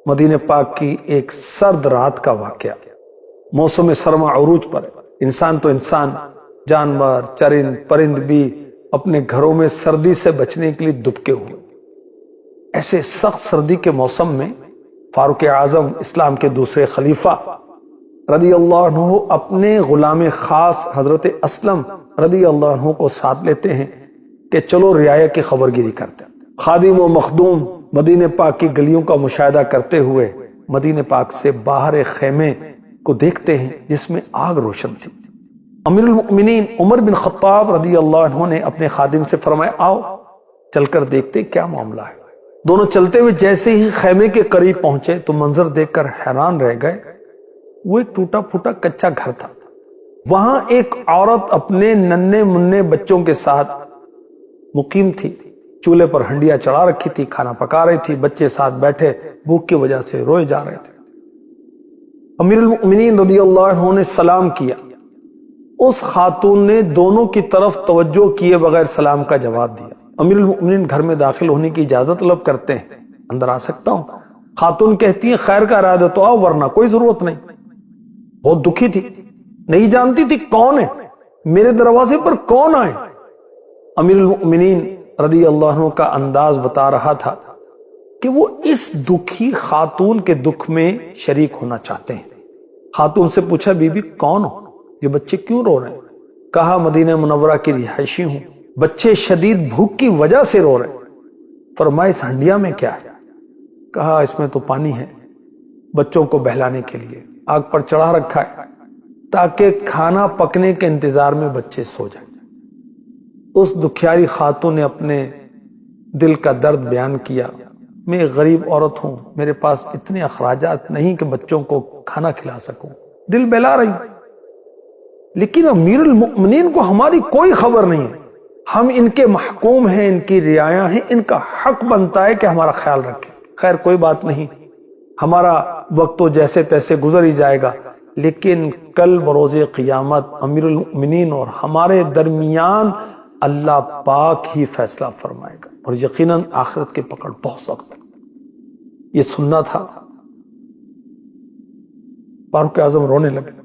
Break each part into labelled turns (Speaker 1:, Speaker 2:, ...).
Speaker 1: مدینہ پاک کی ایک سرد رات کا واقعہ۔ موسم سرما عروج پر انسان تو انسان، جانور، چرند پرند بھی اپنے گھروں میں سردی سے بچنے کے لیے دبکے ہوئے۔ ایسے سخت سردی کے موسم میں فاروق اعظم اسلام کے دوسرے خلیفہ رضی اللہ عنہ اپنے غلام خاص حضرت اسلم رضی اللہ عنہ کو ساتھ لیتے ہیں کہ چلو رعایا کی خبر گیری کرتے ہیں۔ خادم و مخدوم مدینہ پاک کی گلیوں کا مشاہدہ کرتے ہوئے مدینہ پاک سے باہر ایک خیمے کو دیکھتے ہیں جس میں آگ روشن تھی۔ امیر المؤمنین عمر بن خطاب رضی اللہ عنہ نے اپنے خادم سے فرمایا آؤ چل کر دیکھتے کیا معاملہ ہے۔ دونوں چلتے ہوئے جیسے ہی خیمے کے قریب پہنچے تو منظر دیکھ کر حیران رہ گئے۔ وہ ایک ٹوٹا پھوٹا کچا گھر تھا۔ وہاں ایک عورت اپنے ننھے منھے بچوں کے ساتھ مقیم تھی۔ چولہے پر ہنڈیاں چڑھا رکھی تھی، کھانا پکا رہی تھی، بچے ساتھ بیٹھے بھوک کی وجہ سے روئے جا رہے تھے۔ امیر المؤمنین رضی اللہ عنہ نے سلام کیا۔ اس خاتون نے دونوں کی طرف توجہ کیے بغیر سلام کا جواب دیا۔ امیر المؤمنین گھر میں داخل ہونے کی اجازت طلب کرتے ہیں، اندر آ سکتا ہوں؟ خاتون کہتی ہیں خیر کا ارادہ تو آؤ ورنہ کوئی ضرورت نہیں۔ بہت دکھی تھی، نہیں جانتی تھی کون ہے، میرے دروازے پر کون آئے۔ امیر المؤمنین رضی اللہ عنہ کا انداز بتا رہا تھا کہ وہ اس دکھی خاتون کے دکھ میں شریک ہونا چاہتے ہیں۔ خاتون سے پوچھا بی بی کون ہو، یہ بچے کیوں رو رہے ہیں؟ کہا مدینہ منورہ کی رہائشی ہوں، بچے شدید بھوک کی وجہ سے رو رہے ہیں۔ فرمایا اس ہنڈیا میں کیا ہے؟ کہا اس میں تو پانی ہے، بچوں کو بہلانے کے لیے آگ پر چڑھا رکھا ہے تاکہ کھانا پکنے کے انتظار میں بچے سو جائیں۔ اس دکھیاری خاتون نے اپنے دل کا درد بیان کیا۔ میں ایک غریب عورت ہوں، میرے پاس اتنے اخراجات نہیں کہ بچوں کو کھانا کھلا سکوں، دل بہلا رہی، لیکن امیر المؤمنین کو ہماری کوئی خبر نہیں ہے، ہم ان کے محکوم ہیں، ان کی رعایا ہیں، ان کا حق بنتا ہے کہ ہمارا خیال رکھیں۔ خیر کوئی بات نہیں، ہمارا وقت تو جیسے تیسے گزر ہی جائے گا، لیکن کل بروز قیامت امیر المؤمنین اور ہمارے درمیان اللہ پاک ہی فیصلہ فرمائے گا، اور یقیناً آخرت کی پکڑ بہت سخت ہے۔ یہ سننا تھا۔ فاروق اعظم رونے لگے،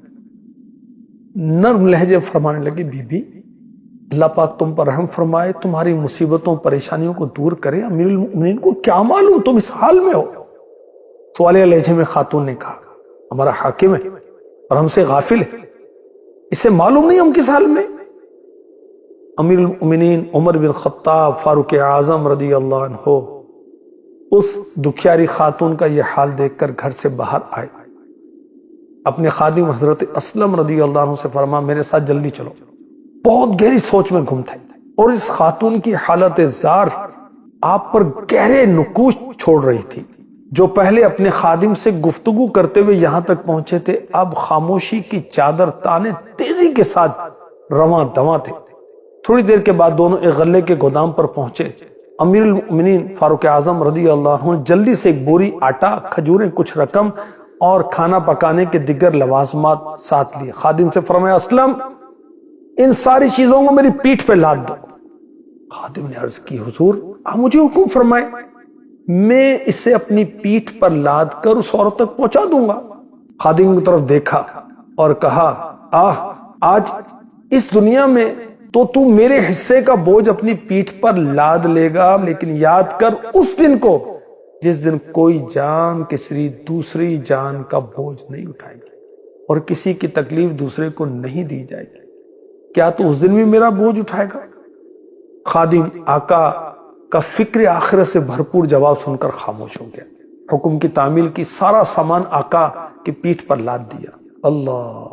Speaker 1: نرم لہجے فرمانے لگے بی بی اللہ پاک تم پر رحم فرمائے، تمہاری مصیبتوں پریشانیوں کو دور کرے، امیر المؤمنین کو کیا معلوم تم اس حال میں ہو۔ سوالیہ لہجے میں خاتون نے کہا ہمارا حاکم ہے اور ہم سے غافل ہے، اسے معلوم نہیں ہم کس حال میں۔ امیر المؤمنین عمر بن خطاب فاروق اعظم رضی اللہ عنہ اس دکھیاری خاتون کا یہ حال دیکھ کر گھر سے باہر آئے، اپنے خادم حضرت اسلم رضی اللہ عنہ سے فرما میرے ساتھ جلدی چلو۔ بہت گہری سوچ میں گم تھے اور اس خاتون کی حالت زار آپ پر گہرے نقوش چھوڑ رہی تھی۔ جو پہلے اپنے خادم سے گفتگو کرتے ہوئے یہاں تک پہنچے تھے، اب خاموشی کی چادر تانے تیزی کے ساتھ رواں دواں تھے۔ تھوڑی دیر کے بعد دونوں ایک غلے کے گودام پر پہنچے۔ امیر المؤمنین فاروق اعظم رضی اللہ عنہ جلدی سے ایک بوری آٹا، کھجوریں، کچھ رقم اور کھانا پکانے کے دیگر لوازمات ساتھ لیے۔ خادم سے فرمایا اسلم ان ساری چیزوں کو میری پیٹھ پہ لاد دو۔ خادم نے عرض کی حضور آپ مجھے حکم فرمائے، میں اسے اپنی پیٹھ پر لاد کر اس عورت تک پہنچا دوں گا۔ خادم کی طرف دیکھا اور کہا آج اس دنیا میں تو میرے حصے کا بوجھ اپنی پیٹھ پر لاد لے گا، لیکن یاد کر اس دن کو جس دن کوئی جان کسی دوسری جان کا بوجھ نہیں اٹھائے گی اور کسی کی تکلیف دوسرے کو نہیں دی جائے گی۔ کیا تو اس دن بھی میرا بوجھ اٹھائے گا؟ خادم آقا کا فکر آخرت سے بھرپور جواب سن کر خاموش ہو گیا۔ حکم کی تعمیل کی، سارا سامان آقا کی پیٹھ پر لاد دیا۔ اللہ!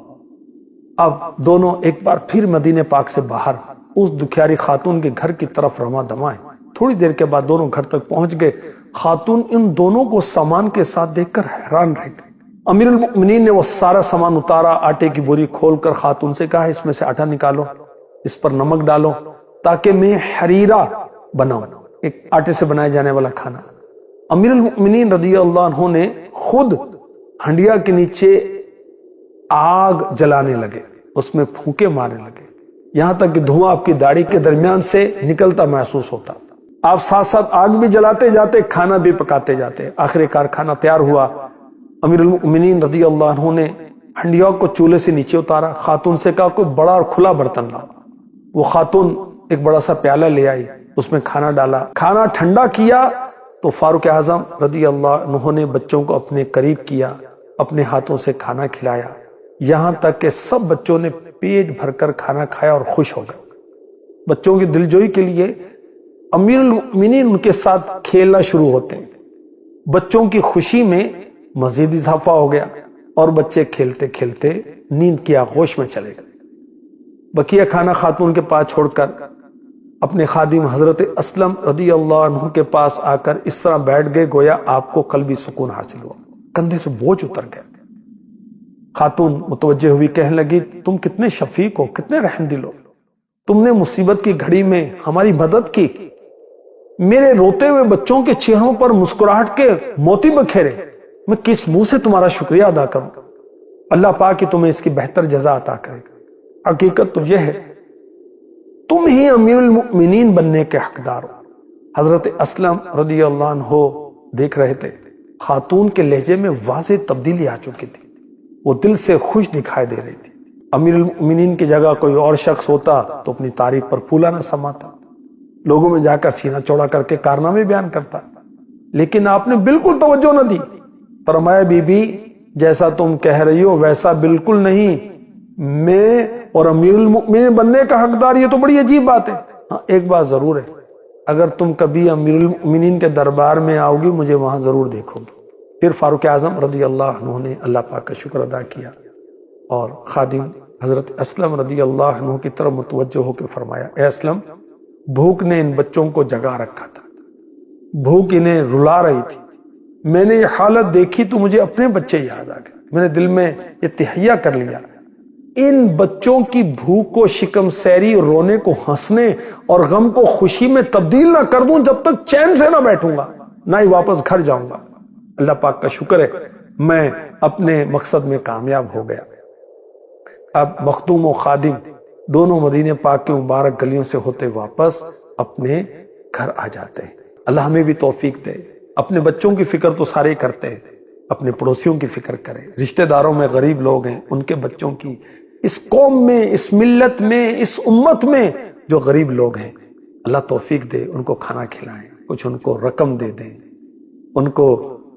Speaker 1: اب دونوں ایک بار پھر مدینہ پاک سے باہر اس دکھیاری خاتون کے گھر کی طرف رواں دواں ہیں۔ تھوڑی دیر کے بعد دونوں گھر تک پہنچ گئے۔ خاتون ان دونوں کو سامان کے ساتھ دیکھ کر حیران رہ گئی۔ امیر المؤمنین نے وہ سارا سامان اتارا، آٹے کی بوری کھول کر خاتون سے کہا اس میں سے آٹا نکالو، اس پر نمک ڈالو تاکہ میں حریرہ بناؤں، ایک آٹے سے بنائے جانے والا کھانا۔ امیر المؤمنین رضی اللہ عنہ نے خود ہنڈیا کے نیچے آگ جلانے لگے، اس میں پھونکے مارنے لگے، یہاں تک کہ دھواں آپ کی داڑھی کے درمیان سے نکلتا محسوس ہوتا۔ آپ ساتھ ساتھ آگ بھی جلاتے جاتے، کھانا بھی پکاتے جاتے۔ آخر کار کھانا تیار ہوا، امیر المؤمنین رضی اللہ عنہ نے ہنڈیا کو چولہے سے نیچے اتارا، خاتون سے کہا کوئی بڑا اور کھلا برتن لاؤ۔ وہ خاتون ایک بڑا سا پیالہ لے آئی، اس میں کھانا ڈالا، کھانا ٹھنڈا کیا تو فاروق اعظم رضی اللہ عنہ نے بچوں کو اپنے قریب کیا، اپنے ہاتھوں سے کھانا کھلایا، یہاں تک کہ سب بچوں نے پیٹ بھر کر کھانا کھایا اور خوش ہو گئے۔ بچوں کی دلجوئی کے لیے امیر المؤمنین ان کے ساتھ کھیلنا شروع ہوتے ہیں۔ بچوں کی خوشی میں مزید اضافہ ہو گیا اور بچے کھیلتے کھیلتے نیند کی آغوش میں چلے گئے۔ بقیہ کھانا خاتون کے پاس چھوڑ کر اپنے خادم حضرت اسلم رضی اللہ عنہ کے پاس آ کر اس طرح بیٹھ گئے گویا آپ کو قلبی سکون حاصل ہوا، کندھے سے بوجھ اتر گیا۔ خاتون متوجہ ہوئی، کہنے لگی تم کتنے شفیق ہو، کتنے رحم دل ہو، تم نے مصیبت کی گھڑی میں ہماری مدد کی، میرے روتے ہوئے بچوں کے چہروں پر مسکراہٹ کے موتی بکھیرے، میں کس منہ سے تمہارا شکریہ ادا کروں؟ اللہ پاک کہ تمہیں اس کی بہتر جزا عطا کرے گا۔ حقیقت تو یہ ہے تم ہی امیر المؤمنین بننے کے حقدار ہو۔ حضرت اسلم رضی اللہ عنہ دیکھ رہے تھے، خاتون کے لہجے میں واضح تبدیلی آ چکی تھی، وہ دل سے خوش دکھائی دے رہی تھی۔ امیر المؤمنین کی جگہ کوئی اور شخص ہوتا تو اپنی تعریف پر پھولا نہ سماتا، لوگوں میں جا کر سینہ چوڑا کر کے کارنامے بیان کرتا، لیکن آپ نے بالکل توجہ نہ دی۔ فرمایا بی بی جیسا تم کہہ رہی ہو ویسا بالکل نہیں، میں اور امیر المؤمنین بننے کا حقدار، یہ تو بڑی عجیب بات ہے۔ ہاں ایک بات ضرور ہے، اگر تم کبھی امیر المؤمنین کے دربار میں آؤ گی مجھے وہاں ضرور دیکھو گی۔ پھر فاروق اعظم رضی اللہ عنہ نے اللہ پاک کا شکر ادا کیا اور خادم حضرت اسلم رضی اللہ عنہ کی طرف متوجہ ہو کے فرمایا، اے اسلم، بھوک نے ان بچوں کو جگا رکھا تھا، بھوک انہیں رلا رہی تھی، میں نے یہ حالت دیکھی تو مجھے اپنے بچے یاد آ گئے، میں نے دل میں یہ تہیہ کر لیا، ان بچوں کی بھوک کو شکم سیری، رونے کو ہنسنے اور غم کو خوشی میں تبدیل نہ کر دوں جب تک چین سے نہ بیٹھوں گا، نہ ہی واپس گھر جاؤں گا۔ اللہ پاک کا شکر ہے میں اپنے مقصد میں کامیاب ہو گیا۔ اب مخدوم و خادم دونوں مدینے پاک کے مبارک گلیوں سے ہوتے واپس اپنے گھر آ جاتے ہیں۔ اللہ ہمیں بھی توفیق دے، اپنے بچوں کی فکر تو سارے کرتے ہیں، اپنے پڑوسیوں کی فکر کریں، رشتہ داروں میں غریب لوگ ہیں ان کے بچوں کی، اس قوم میں، اس ملت میں، اس امت میں جو غریب لوگ ہیں اللہ توفیق دے، ان کو کھانا کھلائیں، کچھ ان کو رقم دے دیں، ان کو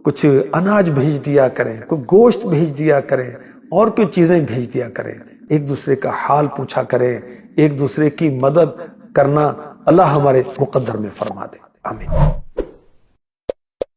Speaker 1: کچھ اناج بھیج دیا کریں، کوئی گوشت بھیج دیا کریں اور کوئی چیزیں بھیج دیا کریں، ایک دوسرے کا حال پوچھا کریں، ایک دوسرے کی مدد کرنا اللہ ہمارے مقدر میں فرما دے، آمین۔